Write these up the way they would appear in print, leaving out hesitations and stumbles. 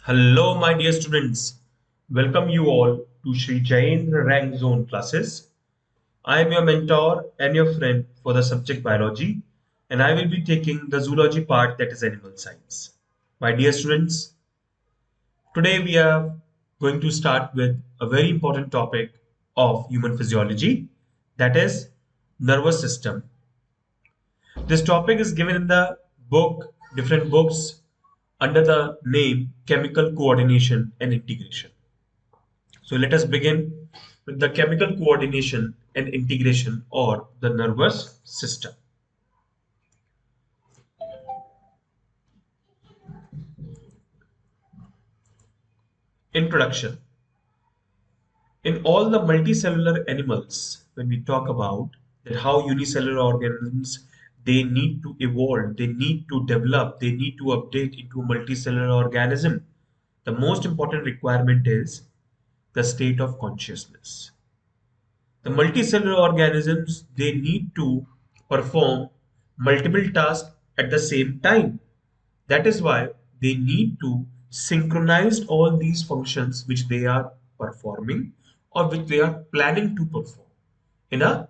Hello, my dear students. Welcome you all to Sri Jaindra Rank Zone classes. I am your mentor and your friend for the subject biology, and I will be taking the zoology part, that is animal science. My dear students, today we are going to start with a very important topic of human physiology, that is nervous system. This topic is given in the book, different books under the name chemical coordination and integration. So let us begin with the chemical coordination and integration or the nervous system. Introduction. In all the multicellular animals, when we talk about that how unicellular organisms they need to evolve, they need to develop, they need to update into a multicellular organism, the most important requirement is the state of consciousness. The multicellular organisms they need to perform multiple tasks at the same time. That is why they need to synchronize all these functions which they are performing or which they are planning to perform in a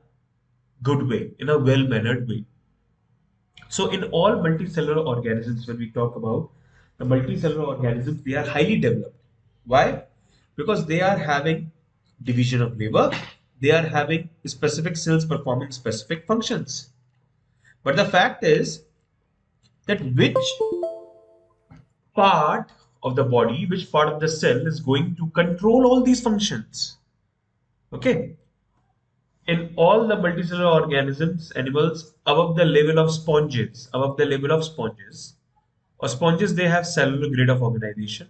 good way, in a well-mannered way. So in all multicellular organisms, when we talk about the multicellular organisms, they are highly developed. Why? Because they are having division of labor, they are having specific cells performing specific functions. But the fact is that which part of the body, which part of the cell is going to control all these functions. Okay. In all the multicellular organisms, animals above the level of sponges, or sponges, they have cellular grid of organization.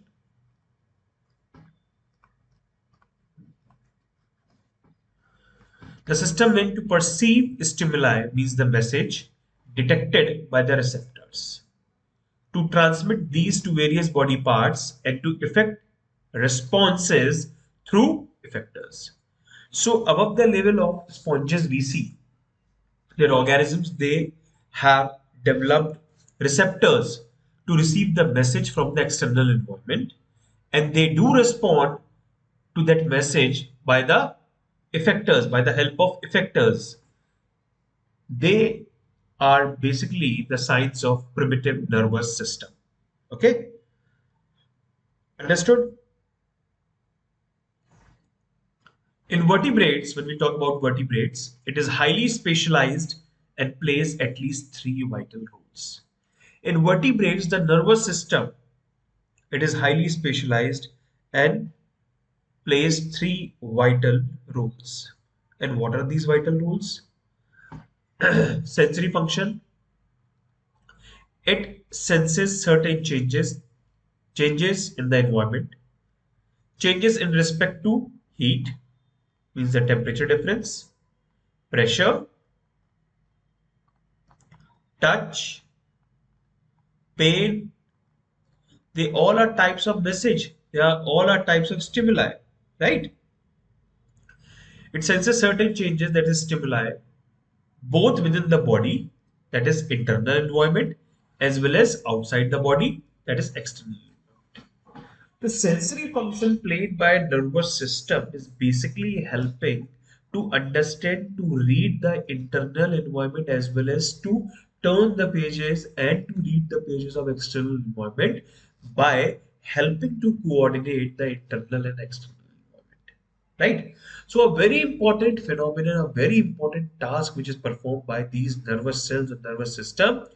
The system meant to perceive stimuli means the message detected by the receptors, to transmit these to various body parts and to effect responses through effectors. So above the level of sponges we see that organisms they have developed receptors to receive the message from the external environment, and they do respond to that message by the effectors, by the help of effectors. They are basically the signs of primitive nervous system. Okay, understood? In vertebrates, when we talk about vertebrates, it is highly specialized and plays at least three vital roles. In vertebrates, the nervous system, it is highly specialized and plays three vital roles. And what are these vital roles? Sensory function. It senses certain changes in the environment, changes in respect to heat, means the temperature difference, pressure, touch, pain. They all are types of message. They are all are types of stimuli, right? It senses certain changes, that is stimuli, both within the body, that is internal environment, as well as outside the body, that is external. The sensory function played by a nervous system is basically helping to understand, to read the internal environment as well as to turn the pages and to read the pages of external environment by helping to coordinate the internal and external environment. Right? So a very important phenomenon, a very important task which is performed by these nervous cells and nervous system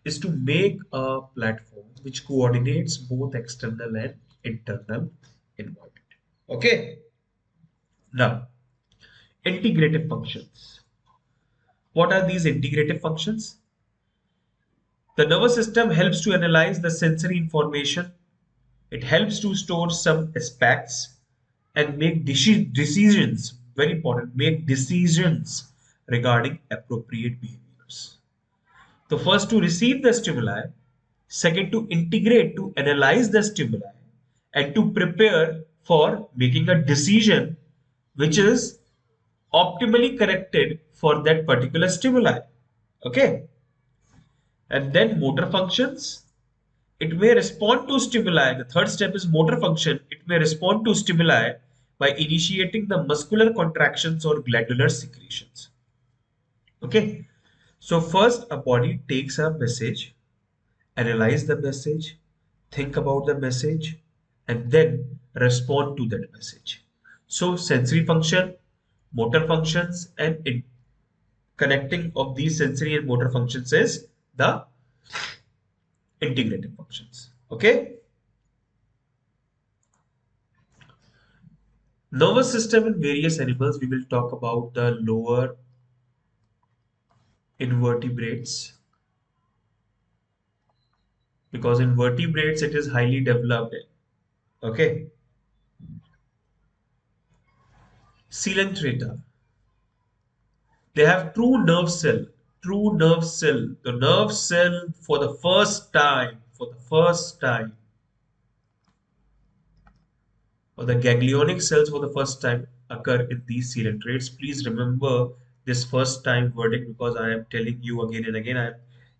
is to make a platform which coordinates both external and internal environment. Okay. Now, integrative functions. What are these integrative functions? The nervous system helps to analyze the sensory information. It helps to store some aspects and make decisions, very important, make decisions regarding appropriate behaviors. The first to receive the stimuli, second to integrate, to analyze the stimuli, and to prepare for making a decision which is optimally corrected for that particular stimuli. Okay. And then motor functions. It may respond to stimuli. The third step is motor function. It may respond to stimuli by initiating the muscular contractions or glandular secretions. Okay. So first a body takes a message, analyze the message, think about the message, and then respond to that message. So sensory function, motor functions, and connecting of these sensory and motor functions is the integrative functions. Okay. Nervous system in various animals. We will talk about the lower invertebrates because in vertebrates it is highly developed. Okay. Coelenterata. They have true nerve cell. True nerve cell. The nerve cell for the first time. For the first time. Or the ganglionic cells for the first time occur in these coelentrates. Please remember this first time verdict because I am telling you again and again. I am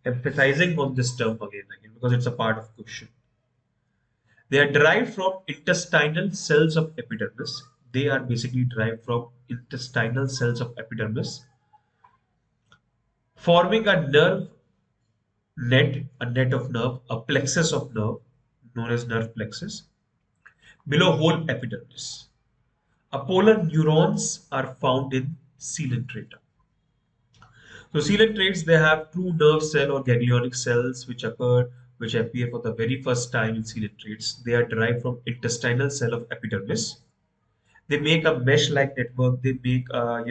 emphasizing on this term again and again because it's a part of question. They are derived from intestinal cells of epidermis. They are basically derived from intestinal cells of epidermis, forming a nerve net, a net of nerve, a plexus of nerve, known as nerve plexus, below whole epidermis. Apolar neurons are found in coelenterata. So coelentrates, they have true nerve cell or ganglionic cells which appear for the very first time in coelentrates. They are derived from intestinal cell of epidermis. They make a mesh-like network. They make a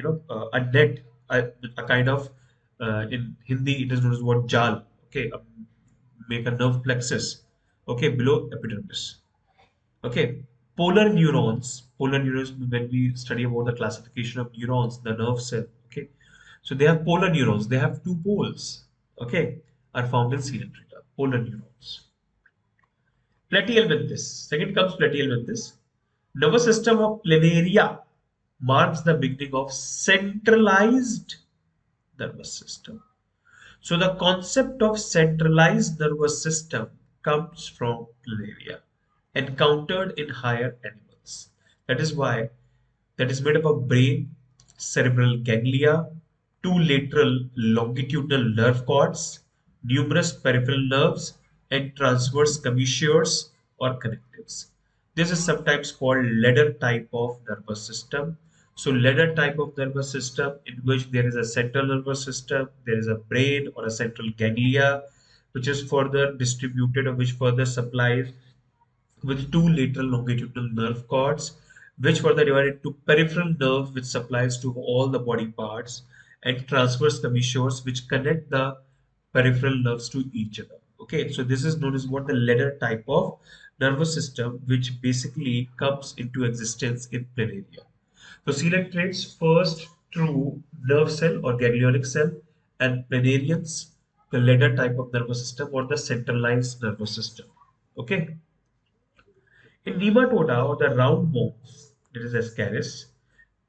net, a kind of in Hindi it is known as what jal. Okay, make a nerve plexus. Okay, below epidermis. Okay, polar neurons, when we study about the classification of neurons, the nerve cell, okay, so they have polar neurons, they have two poles, okay, are found in coelenterata, polar neurons. Plateal venous, second comes plateal venous. Nervous system of planaria marks the beginning of centralized nervous system. So the concept of centralized nervous system comes from planaria, encountered in higher animals. That is why that is made up of brain, cerebral ganglia, two lateral longitudinal nerve cords, numerous peripheral nerves, and transverse commissures or connectives. This is sometimes called ladder type of nervous system. So ladder type of nervous system in which there is a central nervous system, there is a brain or a central ganglia, which is further distributed or which further supplies with two lateral longitudinal nerve cords, which further divided into peripheral nerve, which supplies to all the body parts, and transverse commissures, which connect the peripheral nerves to each other. Okay, so this is known as what the ladder type of nervous system, which basically comes into existence in planaria. So coelentrates first true nerve cell or ganglionic cell, and planarians the ladder type of nervous system or the centralized nervous system. Okay. In nematoda or the round worms, that is Ascaris,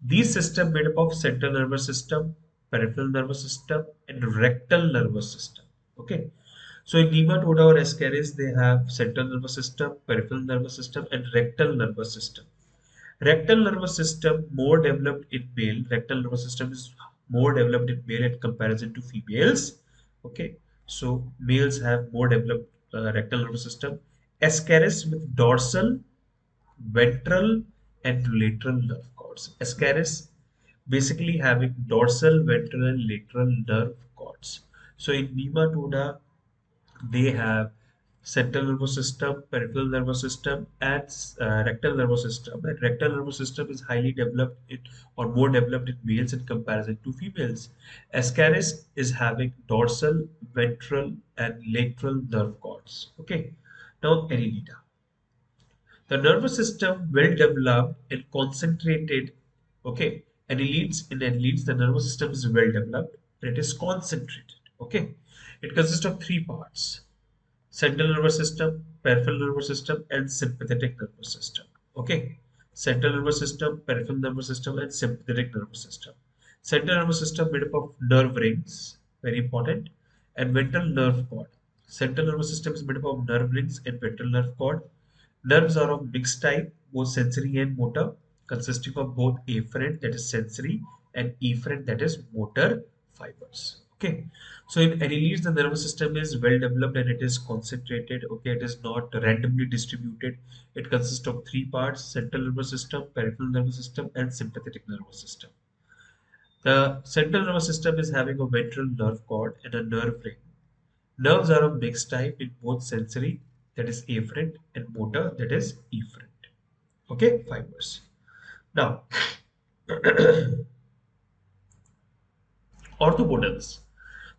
these systems made up of central nervous system, peripheral nervous system, and rectal nervous system. Okay. So in nematoda or Ascaris, they have central nervous system, peripheral nervous system, and rectal nervous system. Rectal nervous system more developed in male. Rectal nervous system is more developed in male in comparison to females. Okay. So males have more developed rectal nervous system. Ascaris with dorsal ventral and lateral nerve cords. Ascaris basically having dorsal, ventral, and lateral nerve cords. So in nematoda, they have central nervous system, peripheral nervous system, and rectal nervous system. And rectal nervous system is highly developed in, or more developed in males in comparison to females. Ascaris is having dorsal, ventral, and lateral nerve cords. Okay. Now, Annelida. The nervous system well developed and concentrated. Okay, and it leads the nervous system is well developed and it is concentrated. Okay, it consists of three parts: central nervous system, peripheral nervous system, and sympathetic nervous system. Okay, central nervous system, peripheral nervous system, and sympathetic nervous system. Central nervous system made up of nerve rings, very important, and ventral nerve cord. Central nervous system is made up of nerve rings and ventral nerve cord. Nerves are of mixed type, both sensory and motor, consisting of both afferent, that is sensory, and efferent, that is motor fibers. Okay. So in annelids, the nervous system is well developed and it is concentrated. Okay, it is not randomly distributed. It consists of three parts: central nervous system, peripheral nervous system, and sympathetic nervous system. The central nervous system is having a ventral nerve cord and a nerve ring. Nerves are of mixed type in both sensory, that is afferent, and motor, that is efferent. Okay, fibers. Now, orthopodals.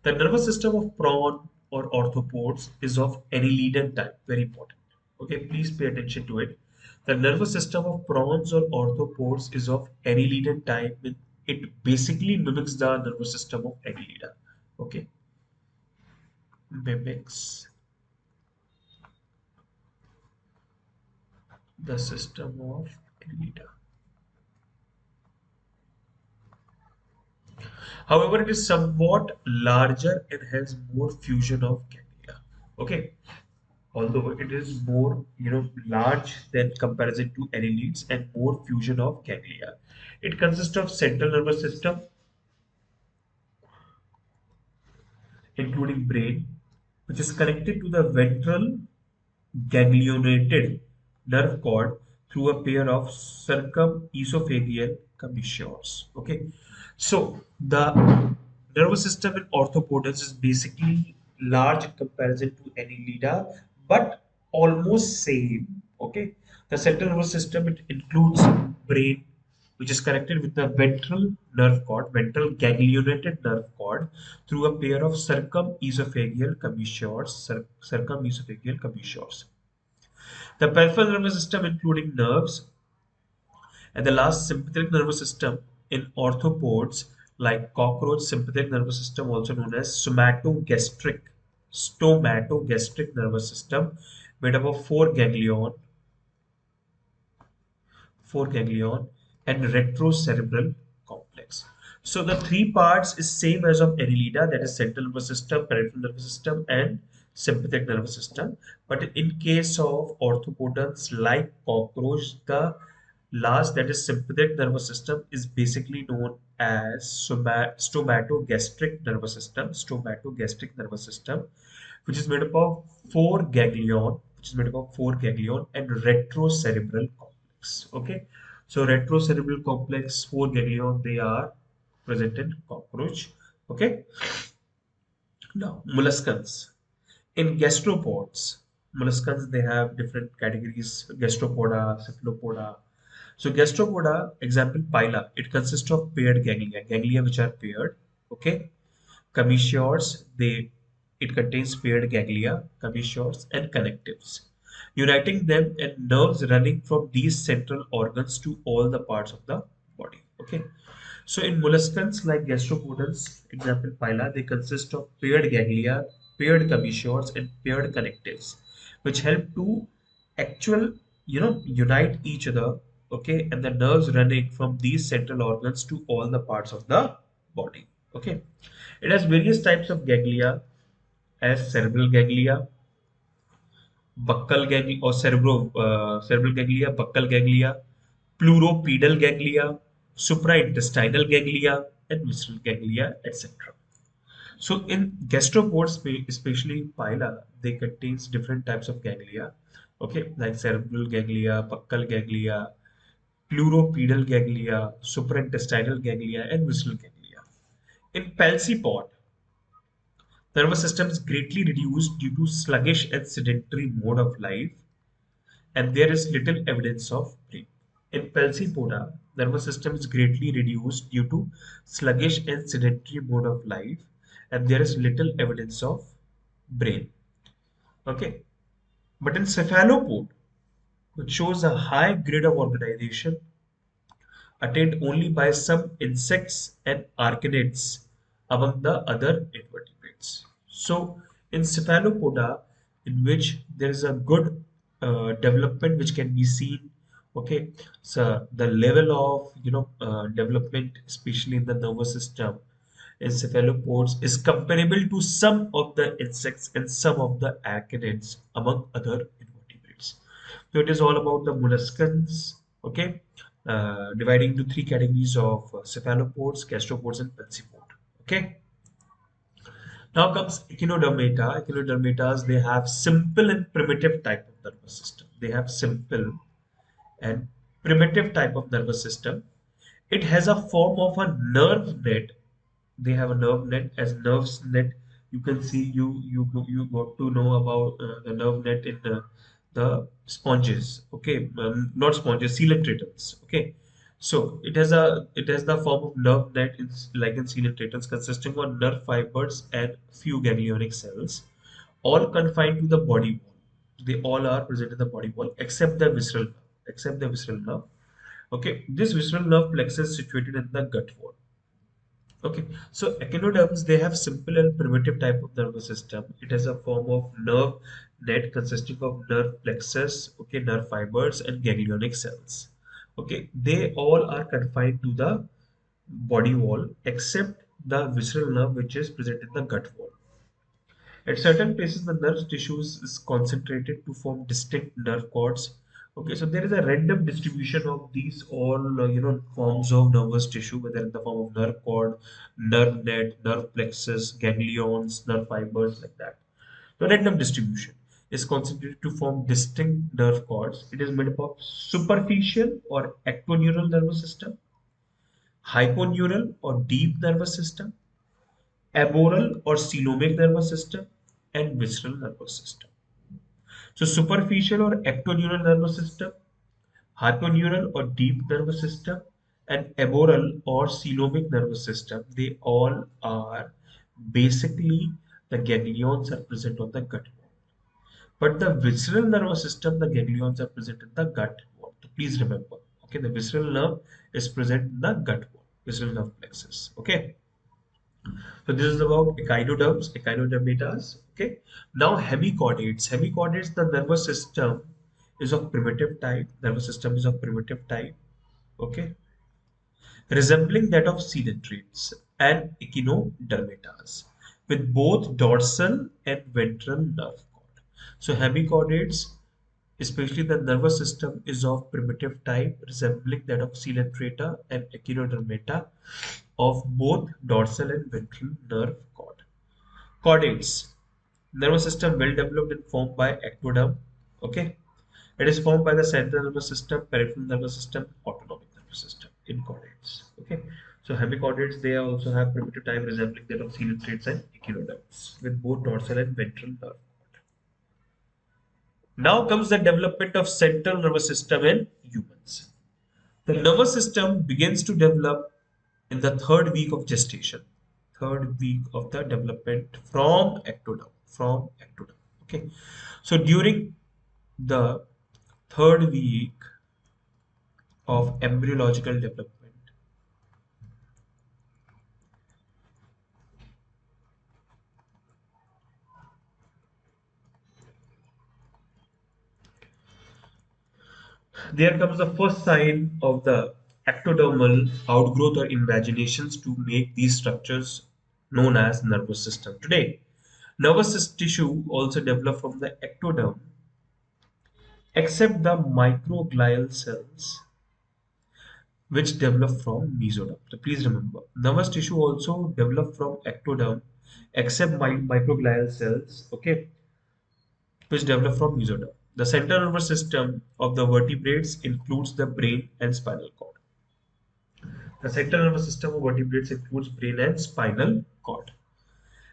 The nervous system of prawn or orthopods is of annelidal type. Very important. Okay, please pay attention to it. The nervous system of prawns or orthopods is of annelidal type. It basically mimics the nervous system of annelida. Okay, mimics the system of annelida. However, it is somewhat larger and has more fusion of ganglia. Okay, although it is more, large than comparison to annelids and more fusion of ganglia. It consists of central nervous system, including brain, which is connected to the ventral ganglionated nerve cord through a pair of circumesophageal commissures. Okay, so the nervous system in orthopods is basically large in comparison to Annelida, but almost same. Okay, the central nervous system, it includes brain, which is connected with the ventral nerve cord, ventral ganglionated nerve cord, through a pair of circumesophageal commissures. The peripheral nervous system, including nerves, and the last sympathetic nervous system in orthopods like cockroach, sympathetic nervous system, also known as stomatogastric nervous system, made up of four ganglion and retrocerebral complex. So the three parts is same as of Annelida, that is central nervous system, peripheral nervous system, and sympathetic nervous system. But in case of orthopodons like cockroach, the last, that is sympathetic nervous system, is basically known as stomatogastric nervous system, which is made up of four ganglion and retrocerebral complex. Okay, so retrocerebral complex, four ganglion, they are present in cockroach. Okay, now molluscans. In gastropods, molluscans, they have different categories: gastropoda, cephalopoda. So gastropoda, example pila, it consists of paired ganglia which are paired. Okay, commissures, it contains paired ganglia, commissures, and connectives, uniting them and nerves running from these central organs to all the parts of the body. Okay, so in molluscans like gastropodals, example pila, they consist of paired ganglia, paired commissures, and paired connectives, which help to actual, unite each other. Okay, and the nerves running from these central organs to all the parts of the body. Okay, it has various types of ganglia, as cerebral ganglia, buccal ganglia, or cerebral ganglia, buccal ganglia, pleuropedal ganglia, supraintestinal ganglia, and visceral ganglia, etc. So in gastropods, especially pila, they contains different types of ganglia. Okay, like cerebral ganglia, buccal ganglia, pleuropedal ganglia, supraintestinal ganglia, and visceral ganglia. In palsipod, the nervous system is greatly reduced due to sluggish and sedentary mode of life, and there is little evidence of brain. In Pelsipoda, nervous system is greatly reduced due to sluggish and sedentary mode of life, and there is little evidence of brain. Okay, but in cephalopod, which shows a high grade of organization attained only by some insects and arachnids among the other invertebrates. So, in cephalopoda, in which there is a good development which can be seen, okay, so the level of development, especially in the nervous system, in cephalopods is comparable to some of the insects and some of the arachnids, among other invertebrates. So it is all about the molluscans, okay, dividing into three categories of cephalopods, gastropods, and pensipod. Okay. Now comes echinodermata. Echinodermatas, they have simple and primitive type of nervous system. They have simple and primitive type of nervous system. It has a form of a nerve net. They have a nerve net. As nerves net, you can see, you got to know about the nerve net in the sponges. Okay, not sponges, coelent turtles. Okay, so it has the form of nerve net. It's like in coelent turtles, consisting of nerve fibers and few ganglionic cells, all confined to the body wall. They all are present in the body wall except the visceral nerve. Except the visceral nerve. Okay, this visceral nerve plexus is situated in the gut wall. Okay, so echinoderms, they have simple and primitive type of nervous system. It has a form of nerve net consisting of nerve plexus, okay, nerve fibers and ganglionic cells. Okay, they all are confined to the body wall except the visceral nerve which is present in the gut wall. At certain places, the nerve tissues is concentrated to form distinct nerve cords. Okay, so there is a random distribution of these all forms of nervous tissue, whether in the form of nerve cord, nerve net, nerve plexus, ganglions, nerve fibers, like that. The random distribution is concentrated to form distinct nerve cords. It is made up of superficial or ectoneural nervous system, hyponeural or deep nervous system, aboral or coelomic nervous system, and visceral nervous system. So superficial or ectoneural nervous system, hyponeural or deep nervous system, and aboral or coelomic nervous system, they all are basically the ganglions are present on the gut wall. But the visceral nervous system, the ganglions are present in the gut wall. So please remember, okay, the visceral nerve is present in the gut wall, visceral nerve plexus. Okay. So this is about echinoderms, echinodermatas. Okay. Now hemichordates. Hemichordates, the nervous system is of primitive type. Nervous system is of primitive type. Okay. Resembling that of coelentrates and echinodermatas with both dorsal and ventral nerve cord. So hemichordates, especially the nervous system, is of primitive type resembling that of coelentrata and echinodermata of both dorsal and ventral nerve cord. Chordates, nervous system well developed and formed by ectoderm. Okay, it is formed by the central nervous system, peripheral nervous system, autonomic nervous system in chordates. Okay, so hemichordates, they also have primitive type resembling that of coelentrates and echinoderms with both dorsal and ventral nerve. Now comes the development of central nervous system in humans. The nervous system begins to develop in the third week of gestation, third week of the development from ectoderm, Okay, so during the third week of embryological development, there comes the first sign of the ectodermal outgrowth or invaginations to make these structures known as nervous system. Today, tissue also develop from the ectoderm, except the microglial cells which develop from mesoderm. So please remember, nervous tissue also develop from ectoderm, except microglial cells, okay, which develop from mesoderm. The central nervous system of the vertebrates includes the brain and spinal cord. The central nervous system of vertebrates includes brain and spinal cord.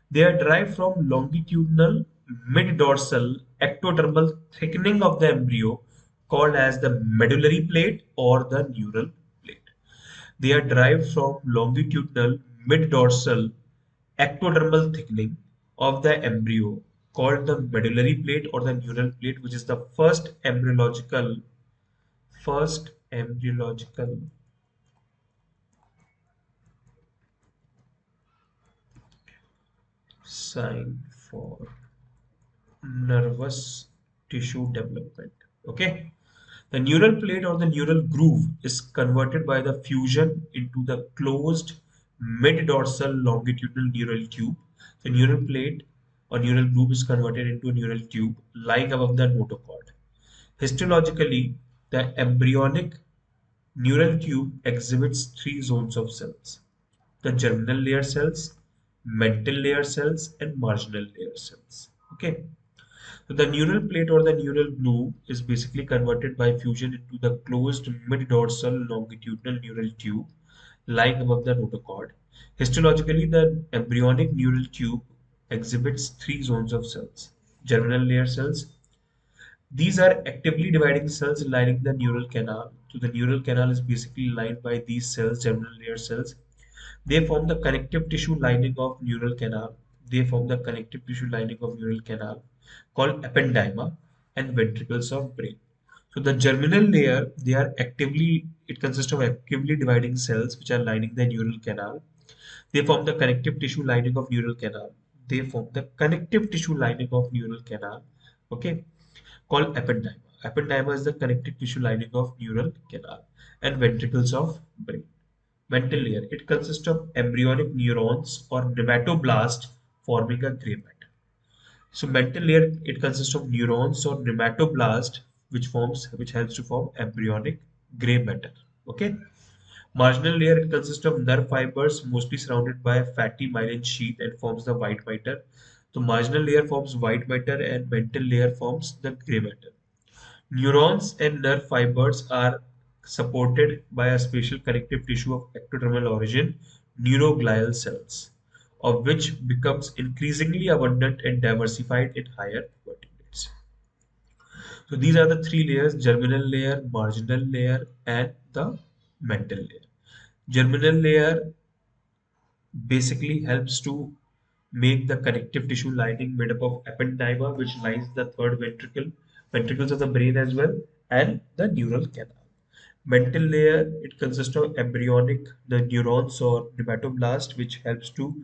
They are derived from longitudinal mid-dorsal ectodermal thickening of the embryo called as the medullary plate or the neural plate. They are derived from longitudinal mid-dorsal ectodermal thickening of the embryo called the medullary plate or the neural plate, which is the first embryological sign for nervous tissue development. Okay. The neural plate or the neural groove is converted by the fusion into the closed mid-dorsal longitudinal neural tube. The neural plate or neural groove is converted into a neural tube lying above the notochord. Histologically, the embryonic neural tube exhibits three zones of cells: the germinal layer cells, mental layer cells, and marginal layer cells. Okay. So the neural plate or the neural groove is basically converted by fusion into the closed mid-dorsal longitudinal neural tube lying above the notochord. Histologically, the embryonic neural tube exhibits three zones of cells: germinal layer cells. These are actively dividing cells lining the neural canal. So the neural canal is basically lined by these cells, germinal layer cells. They form the connective tissue lining of neural canal. They form the connective tissue lining of neural canal called ependyma and ventricles of brain. So the germinal layer, it consists of actively dividing cells which are lining the neural canal. They form the connective tissue lining of neural canal. They form the connective tissue lining of neural canal, okay, called ependyma. Ependyma is the connective tissue lining of neural canal and ventricles of brain. Mental layer. It consists of embryonic neurons or nematoblast forming a gray matter. So mental layer, it consists of neurons or nematoblast which helps to form embryonic gray matter. Okay. Marginal layer, it consists of nerve fibers mostly surrounded by a fatty myelin sheath and forms the white matter. So marginal layer forms white matter and mental layer forms the gray matter. Neurons and nerve fibers are supported by a special connective tissue of ectodermal origin, neuroglial cells, of which becomes increasingly abundant and diversified in higher vertebrates. So these are the three layers: germinal layer, marginal layer, and the mental layer. Germinal layer basically helps to make the connective tissue lining made up of ependyma, which lines the third ventricles of the brain as well, and the neural canal. Mental layer, it consists of embryonic, the neurons or nematoblast, which helps to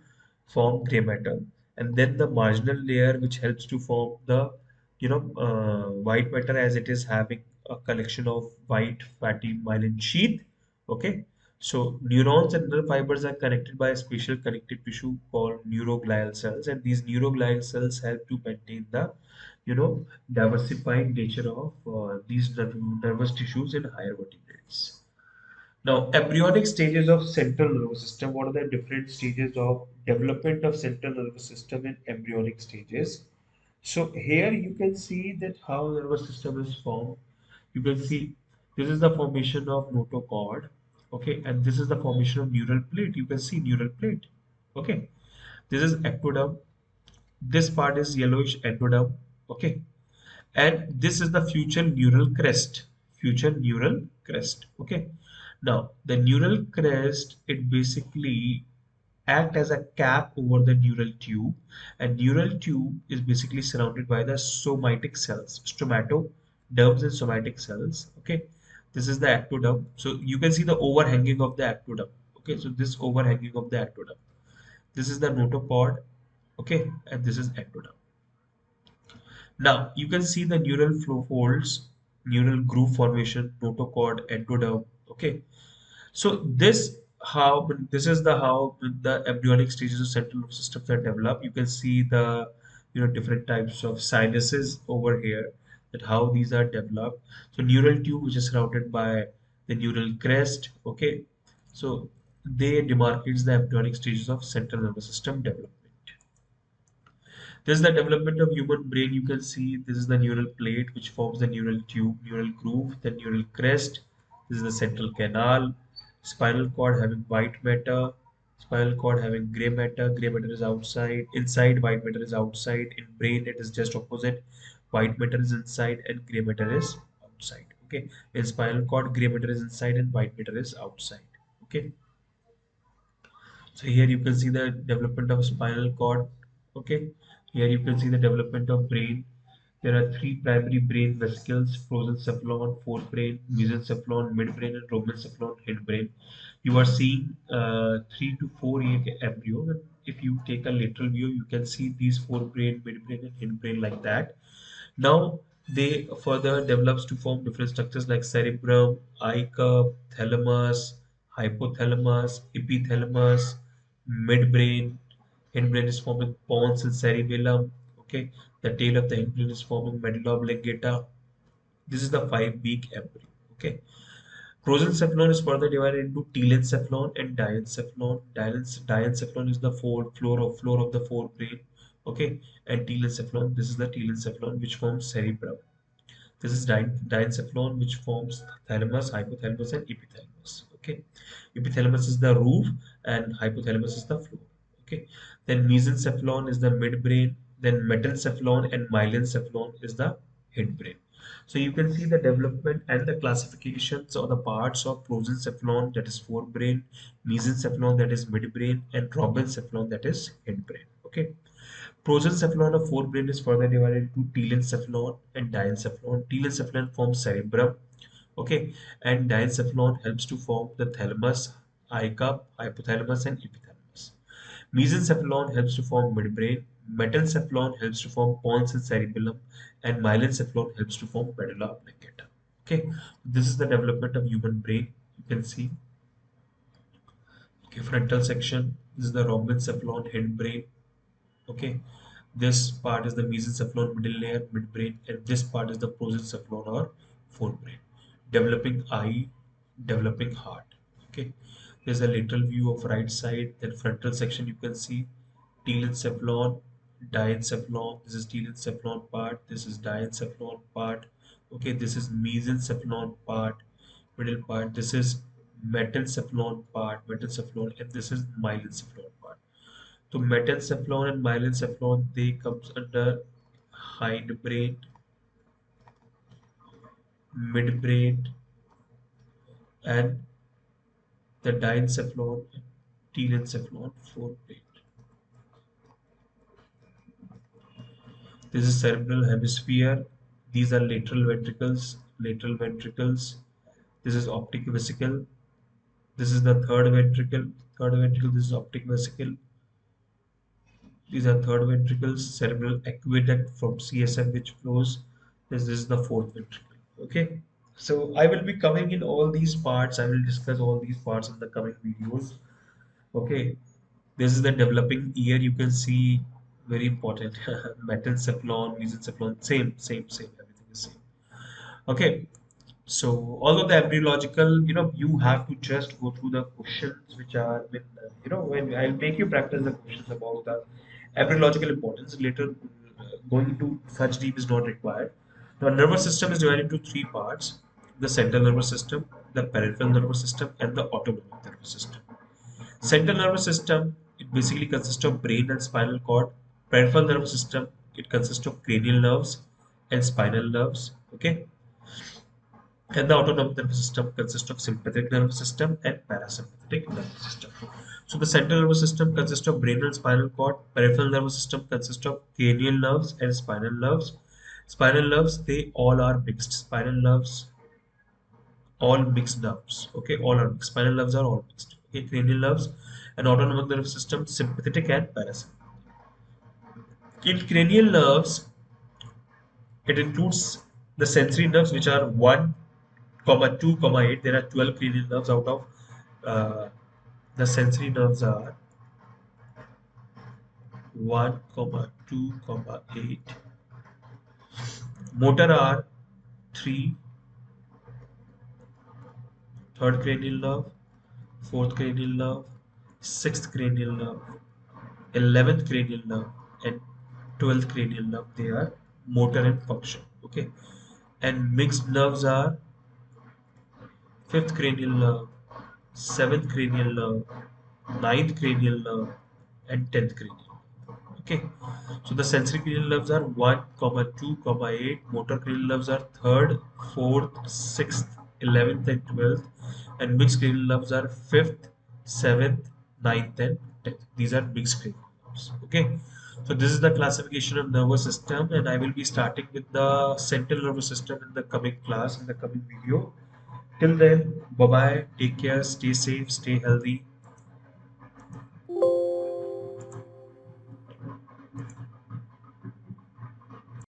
form gray matter, and then the marginal layer, which helps to form the white matter, as it is having a collection of white fatty myelin sheath. Okay, so neurons and nerve fibers are connected by a special connective tissue called neuroglial cells, and these neuroglial cells help to maintain the diversified nature of these nervous tissues in higher vertebrates. Now, embryonic stages of central nervous system. What are the different stages of development of central nervous system in embryonic stages? So here you can see that how nervous system is formed. You can see this is the formation of notochord, okay, and this is the formation of neural plate. You can see neural plate, okay. This is ectoderm. This part is yellowish endoderm, okay, and this is the future neural crest, okay. Now the neural crest, it basically act as a cap over the neural tube, and neural tube is basically surrounded by the somatic cells, stomatoderms and somatic cells, okay. This is the ectoderm, so you can see the overhanging of the ectoderm, okay. So this overhanging of the ectoderm, this is the notochord, okay, and this is ectoderm. Now you can see the neural flow folds, neural groove formation, notochord, endoderm. Okay, so this is the how the embryonic stages of central nervous systems are developed. You can see the different types of sinuses over here, that how these are developed. So neural tube, which is surrounded by the neural crest. Okay, so they demarcates the embryonic stages of central nervous system development. This is the development of human brain. You can see this is the neural plate which forms the neural tube, neural groove, the neural crest. This is the central canal. Spinal cord having white matter. Spinal cord having gray matter. Gray matter is outside. Inside, white matter is outside. In brain, it is just opposite. White matter is inside and gray matter is outside. Okay. In spinal cord, gray matter is inside and white matter is outside. Okay. So here you can see the development of spinal cord. Okay. Here you can see the development of brain. There are three primary brain vesicles: prosencephalon, forebrain, mesencephalon, midbrain, and romencephalon, hindbrain. You are seeing 3 to 4 egg embryo. And if you take a lateral view, you can see these forebrain, midbrain, and hindbrain like that. Now they further develops to form different structures like cerebrum, eye cup, thalamus, hypothalamus, epithalamus. midbrain. Hindbrain is forming pons and cerebellum. Okay, the tail of the hindbrain is forming medulla oblongata. This is the five-beak embryo. Okay, prosencephalon is further divided into telencephalon and diencephalon. Diencephalon is the floor of the forebrain. Okay, and telencephalon. This is the telencephalon which forms cerebrum. This is diencephalon, which forms thalamus, hypothalamus, and epithalamus. Okay, epithalamus is the roof, and hypothalamus is the floor. Okay, then mesencephalon is the midbrain. Then metencephalon and myelencephalon is the hindbrain. So you can see the development and the classifications of the parts of prosencephalon, that is forebrain, mesencephalon, that is midbrain, and rhombencephalon, that is hindbrain. Okay. Prosencephalon of forebrain is further divided into telencephalon and diencephalon. Telencephalon forms cerebrum, okay, and diencephalon helps to form the thalamus, eye cup, hypothalamus, and epithalamus. Mesencephalon helps to form midbrain. Metencephalon helps to form pons and cerebellum, and myelencephalon helps to form medulla oblongata. Okay, this is the development of human brain. You can see, okay, frontal section. This is the rhombencephalon hindbrain. Okay, this part is the mesencephalon middle layer, midbrain, and this part is the prosencephalon or forebrain. Developing eye, developing heart. Okay, there's a lateral view of right side. Then frontal section you can see telencephalon, diencephalon. This is telencephalon part. This is diencephalon part. Okay, this is mesencephalon part, middle part. This is metencephalon part, metencephalon, and this is myelencephalon part. So metencephalon and myelencephalon, they comes under hindbrain, midbrain, and the diencephalon, telencephalon, forebrain. This is cerebral hemisphere. These are lateral ventricles, lateral ventricles. This is optic vesicle. This is the third ventricle, third ventricle. This is optic vesicle. These are third ventricles, cerebral aqueduct from CSF which flows. This is the fourth ventricle. Okay. So I will be covering in all these parts. I will discuss all these parts in the coming videos. Okay. This is the developing ear. You can see very important. Metencephalon, mesencephalon, same. Everything is same. Okay. So although the embryological, you have to just go through the questions which are with, when I'll make you practice the questions about the embryological importance. Later, going into such deep is not required. The nervous system is divided into three parts: the central nervous system, the peripheral nervous system, and the autonomic nervous system. Central nervous system, it basically consists of brain and spinal cord. Peripheral nervous system, it consists of cranial nerves and spinal nerves. Okay, and the autonomic nervous system consists of sympathetic nervous system and parasympathetic nervous system. So the central nervous system consists of brain and spinal cord. Peripheral nervous system consists of cranial nerves and spinal nerves. Spinal nerves, they all are mixed. Spinal nerves, all mixed nerves. Okay, all are mixed. Spinal nerves are all mixed. Okay, cranial nerves and autonomic nervous system, sympathetic and parasympathetic. In cranial nerves, it includes the sensory nerves, which are 1, 2, 8. There are 12 cranial nerves out of uh, the sensory nerves are 1, 2, 8. Motor are 3, third cranial nerve, fourth cranial nerve, sixth cranial nerve, 11th cranial nerve, and 12th cranial nerve. They are motor and function. Okay, and mixed nerves are fifth cranial nerve, seventh cranial nerve, ninth cranial nerve, and 10th cranial nerve. Okay, so the sensory cranial nerves are 1, 2, 8. Motor cranial nerves are third, fourth, sixth, 11th, and 12th. And mixed cranial nerves are fifth, seventh, ninth, and 10th. These are mixed cranial nerves. Okay, so this is the classification of nervous system, and I will be starting with the central nervous system in the coming class, in the coming video. Till then, bye bye, take care, stay safe, stay healthy.